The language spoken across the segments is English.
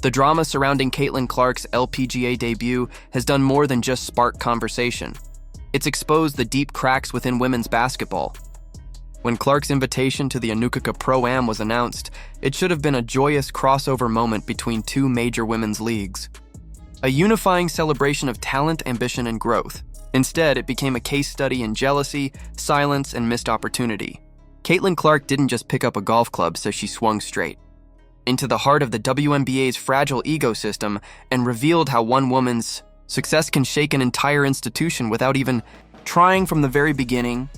The drama surrounding Caitlin Clark's LPGA debut has done more than just spark conversation. It's exposed the deep cracks within women's basketball. When Clark's invitation to the Anukica ProAm was announced, it should have been a joyous crossover moment between two major women's leagues. A unifying celebration of talent, ambition, and growth. Instead, it became a case study in jealousy, silence, and missed opportunity. Caitlin Clark didn't just pick up a golf club, so she swung straight into the heart of the WNBA's fragile ecosystem and revealed how one woman's success can shake an entire institution without even trying. From the very beginning,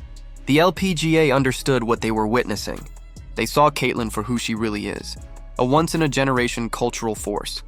the LPGA understood what they were witnessing. They saw Caitlin for who she really is, a once-in-a-generation cultural force,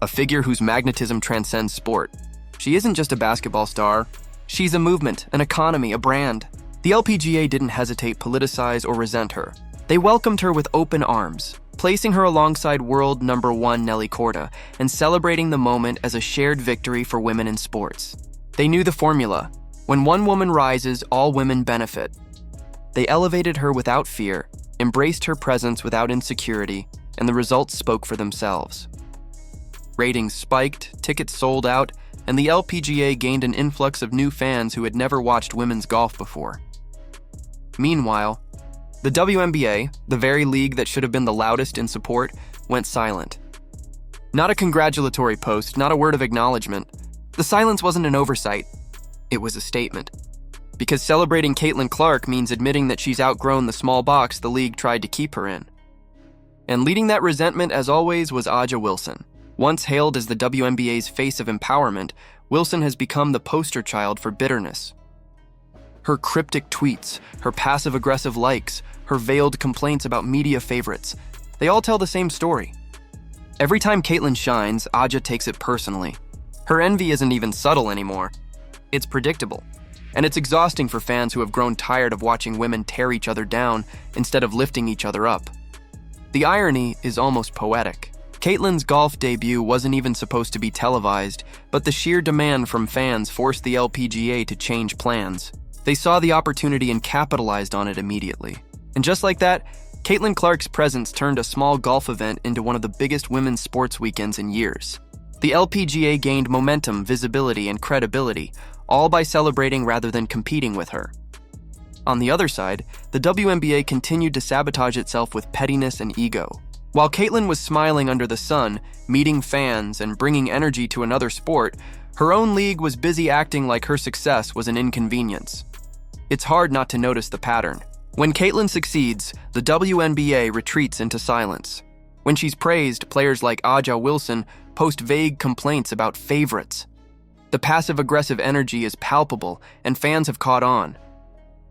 a figure whose magnetism transcends sport. She isn't just a basketball star, she's a movement, an economy, a brand. The LPGA didn't hesitate, politicize, or resent her. They welcomed her with open arms, placing her alongside world number 1 Nelly Korda and celebrating the moment as a shared victory for women in sports. They knew the formula. When one woman rises, all women benefit. They elevated her without fear, embraced her presence without insecurity, and the results spoke for themselves. Ratings spiked, tickets sold out, and the LPGA gained an influx of new fans who had never watched women's golf before. Meanwhile, the WNBA, the very league that should have been the loudest in support, went silent. Not a congratulatory post, not a word of acknowledgement. The silence wasn't an oversight. It was a statement. Because celebrating Caitlin Clark means admitting that she's outgrown the small box the league tried to keep her in. And leading that resentment, as always, was A'ja Wilson. Once hailed as the WNBA's face of empowerment, Wilson has become the poster child for bitterness. Her cryptic tweets, her passive-aggressive likes, her veiled complaints about media favorites, they all tell the same story. Every time Caitlin shines, A'ja takes it personally. Her envy isn't even subtle anymore. It's predictable. And it's exhausting for fans who have grown tired of watching women tear each other down instead of lifting each other up. The irony is almost poetic. Caitlin's golf debut wasn't even supposed to be televised, but the sheer demand from fans forced the LPGA to change plans. They saw the opportunity and capitalized on it immediately. And just like that, Caitlin Clark's presence turned a small golf event into one of the biggest women's sports weekends in years. The LPGA gained momentum, visibility, and credibility, all by celebrating rather than competing with her. On the other side, the WNBA continued to sabotage itself with pettiness and ego. While Caitlin was smiling under the sun, meeting fans, and bringing energy to another sport, her own league was busy acting like her success was an inconvenience. It's hard not to notice the pattern. When Caitlin succeeds, the WNBA retreats into silence. When she's praised, players like A'ja Wilson post vague complaints about favorites. The passive-aggressive energy is palpable, and fans have caught on.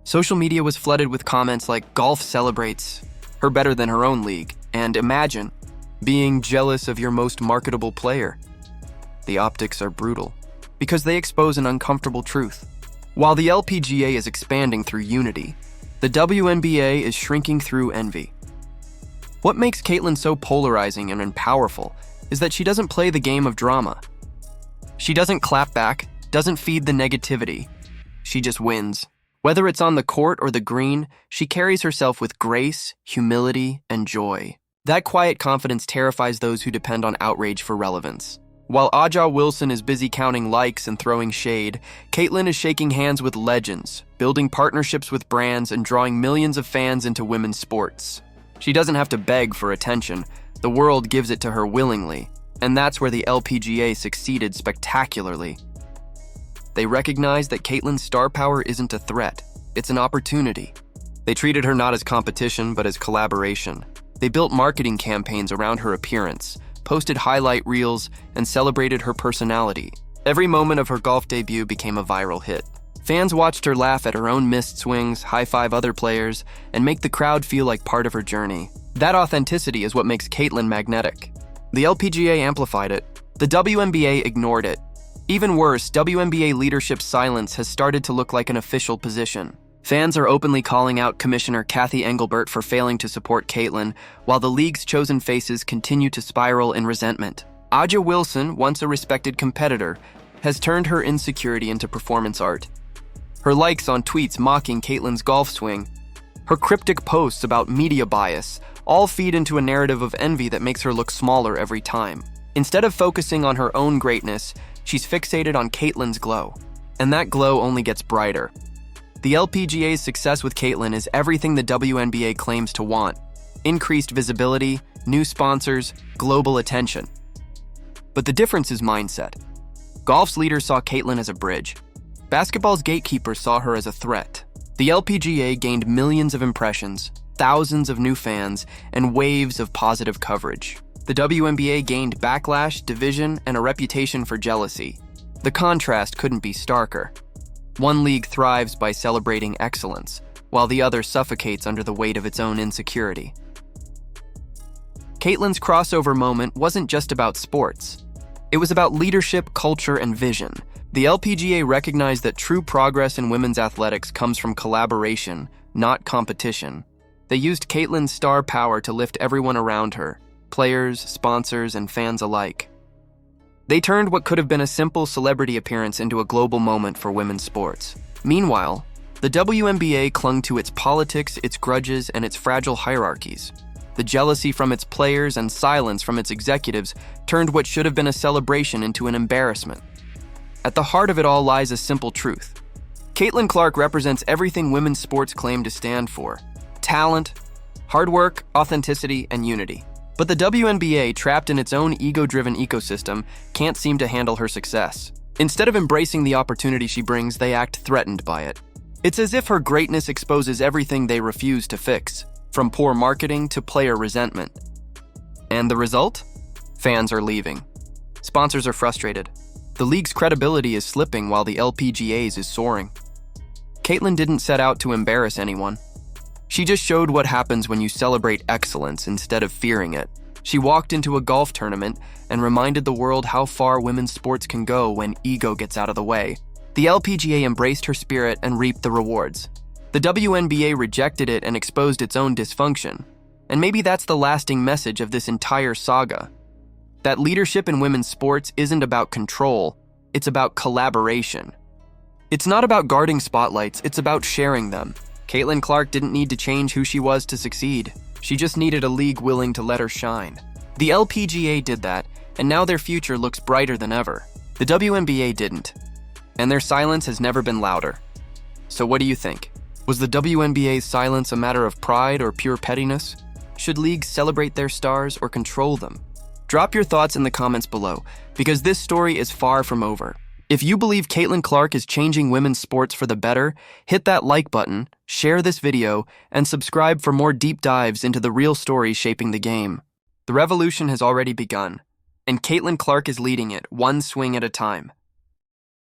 Social media was flooded with comments like, "Golf celebrates her better than her own league," and "Imagine being jealous of your most marketable player." The optics are brutal, because they expose an uncomfortable truth. While the LPGA is expanding through unity, the WNBA is shrinking through envy. What makes Caitlin so polarizing and powerful is that she doesn't play the game of drama. She doesn't clap back, doesn't feed the negativity. She just wins. Whether it's on the court or the green, she carries herself with grace, humility, and joy. That quiet confidence terrifies those who depend on outrage for relevance. While A'ja Wilson is busy counting likes and throwing shade, Caitlin is shaking hands with legends, building partnerships with brands, and drawing millions of fans into women's sports. She doesn't have to beg for attention. The world gives it to her willingly, and that's where the LPGA succeeded spectacularly. They recognized that Caitlin's star power isn't a threat, it's an opportunity. They treated her not as competition, but as collaboration. They built marketing campaigns around her appearance, posted highlight reels, and celebrated her personality. Every moment of her golf debut became a viral hit. Fans watched her laugh at her own missed swings, high-five other players, and make the crowd feel like part of her journey. That authenticity is what makes Caitlin magnetic. The LPGA amplified it. The WNBA ignored it. Even worse, WNBA leadership's silence has started to look like an official position. Fans are openly calling out Commissioner Cathy Engelbert for failing to support Caitlin, while the league's chosen faces continue to spiral in resentment. A'ja Wilson, once a respected competitor, has turned her insecurity into performance art. Her likes on tweets mocking Caitlin's golf swing, her cryptic posts about media bias, all feed into a narrative of envy that makes her look smaller every time. Instead of focusing on her own greatness, she's fixated on Caitlyn's glow. And that glow only gets brighter. The LPGA's success with Caitlyn is everything the WNBA claims to want: increased visibility, new sponsors, global attention. But the difference is mindset. Golf's leaders saw Caitlyn as a bridge. Basketball's gatekeepers saw her as a threat. The LPGA gained millions of impressions, thousands of new fans, and waves of positive coverage. The WNBA gained backlash, division, and a reputation for jealousy. The contrast couldn't be starker. One league thrives by celebrating excellence, while the other suffocates under the weight of its own insecurity. Caitlyn's crossover moment wasn't just about sports. It was about leadership, culture, and vision. The LPGA recognized that true progress in women's athletics comes from collaboration, not competition. They used Caitlyn's star power to lift everyone around her, players, sponsors, and fans alike. They turned what could have been a simple celebrity appearance into a global moment for women's sports. Meanwhile, the WNBA clung to its politics, its grudges, and its fragile hierarchies. The jealousy from its players and silence from its executives turned what should have been a celebration into an embarrassment. At the heart of it all lies a simple truth. Caitlyn Clark represents everything women's sports claim to stand for: talent, hard work, authenticity, and unity. But the WNBA, trapped in its own ego-driven ecosystem, can't seem to handle her success. Instead of embracing the opportunity she brings, they act threatened by it. It's as if her greatness exposes everything they refuse to fix, from poor marketing to player resentment. And the result? Fans are leaving. Sponsors are frustrated. The league's credibility is slipping while the LPGA's is soaring. Caitlyn didn't set out to embarrass anyone. She just showed what happens when you celebrate excellence instead of fearing it. She walked into a golf tournament and reminded the world how far women's sports can go when ego gets out of the way. The LPGA embraced her spirit and reaped the rewards. The WNBA rejected it and exposed its own dysfunction. And maybe that's the lasting message of this entire saga. That leadership in women's sports isn't about control, it's about collaboration. It's not about guarding spotlights, it's about sharing them. Caitlyn Clark didn't need to change who she was to succeed. She just needed a league willing to let her shine. The LPGA did that, and now their future looks brighter than ever. The WNBA didn't, and their silence has never been louder. So what do you think? Was the WNBA's silence a matter of pride or pure pettiness? Should leagues celebrate their stars or control them? Drop your thoughts in the comments below, because this story is far from over. If you believe Caitlyn Clark is changing women's sports for the better, hit that like button, share this video, and subscribe for more deep dives into the real stories shaping the game. The revolution has already begun, and Caitlyn Clark is leading it, one swing at a time.